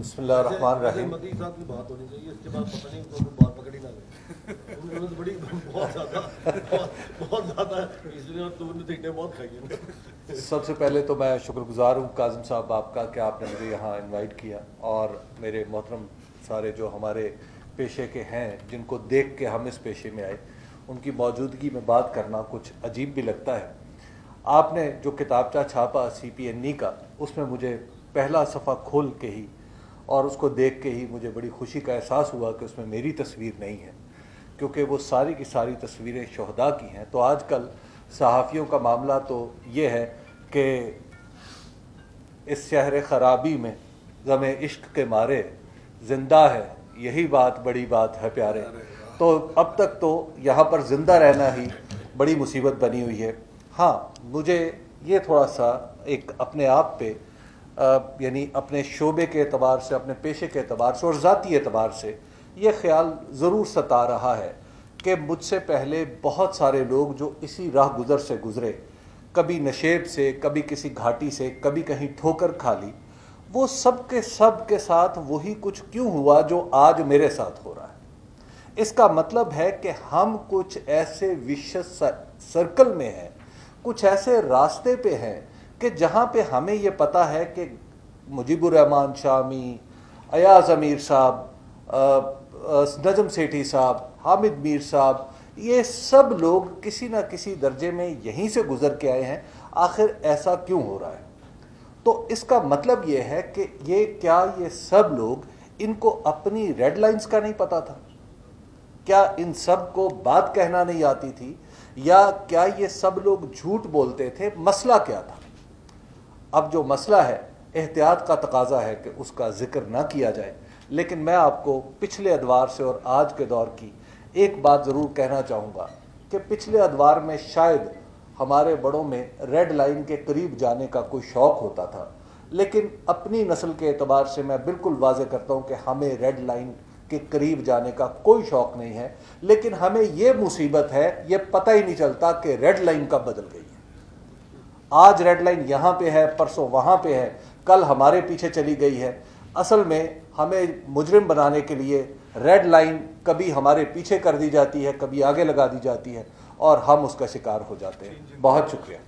बिस्मिल्लाहिर्रहमानिर्रहीम। मती साहब की बात होनी चाहिए, इसके बाद पता नहीं उनको बात पकड़ी ना ले। उन्होंने तो बड़ी बहुत ज़्यादा इसलिए तुमने दिखने बहुत खाई है। सबसे पहले तो मैं शुक्रगुजार हूँ काजिम साहब आपका कि आपने मुझे यहाँ इनवाइट किया, और मेरे मोहतरम सारे जो हमारे पेशे के हैं जिनको देख के हम इस पेशे में आए, उनकी मौजूदगी में बात करना कुछ अजीब भी लगता है। आपने जो किताबचा छापा CPNE का, उसमें मुझे पहला सफ़ा खोल के ही और उसको देख के ही मुझे बड़ी खुशी का एहसास हुआ कि उसमें मेरी तस्वीर नहीं है, क्योंकि वो सारी की सारी तस्वीरें शहदा की हैं। तो आजकल सहाफ़ियों का मामला तो ये है कि इस शहर ख़राबी में ग़म इश्क के मारे ज़िंदा है, यही बात बड़ी बात है प्यारे। तो अब तक तो यहाँ पर ज़िंदा रहना ही बड़ी मुसीबत बनी हुई है। हाँ, मुझे ये थोड़ा सा एक अपने आप पे यानी अपने शोबे के एतबार से, अपने पेशे के एतबार से और ज़ाती एतबार से ये ख्याल ज़रूर सता रहा है कि मुझसे पहले बहुत सारे लोग जो इसी राह गुज़र से गुज़रे, कभी नशेब से, कभी किसी घाटी से, कभी कहीं ठोकर खा ली, वो सब के साथ वही कुछ क्यों हुआ जो आज मेरे साथ हो रहा है। इसका मतलब है कि हम कुछ ऐसे विशेष सर्कल में हैं, कुछ ऐसे रास्ते पे हैं कि जहाँ पे हमें ये पता है कि मुजीबुर रहमान शामी, अयाज़ अमीर साहब, नजम सेठी साहब, हामिद मीर साहब, ये सब लोग किसी न किसी दर्जे में यहीं से गुज़र के आए हैं। आखिर ऐसा क्यों हो रहा है? तो इसका मतलब ये है कि ये सब लोग, इनको अपनी रेड लाइंस का नहीं पता था? क्या इन सब को बात कहना नहीं आती थी? या क्या ये सब लोग झूठ बोलते थे? मसला क्या था? अब जो मसला है, एहतियात का तकाजा है कि उसका जिक्र ना किया जाए, लेकिन मैं आपको पिछले अदवार से और आज के दौर की एक बात ज़रूर कहना चाहूँगा कि पिछले अदवार में शायद हमारे बड़ों में रेड लाइन के करीब जाने का कोई शौक़ होता था, लेकिन अपनी नस्ल के एतबार से मैं बिल्कुल वाज़े करता हूँ कि हमें रेड लाइन के करीब जाने का कोई शौक़ नहीं है। लेकिन हमें ये मुसीबत है, ये पता ही नहीं चलता कि रेड लाइन कब बदल गई है। आज रेड लाइन यहाँ पे है, परसों वहाँ पे है, कल हमारे पीछे चली गई है। असल में हमें मुजरिम बनाने के लिए रेड लाइन कभी हमारे पीछे कर दी जाती है, कभी आगे लगा दी जाती है, और हम उसका शिकार हो जाते हैं। बहुत शुक्रिया।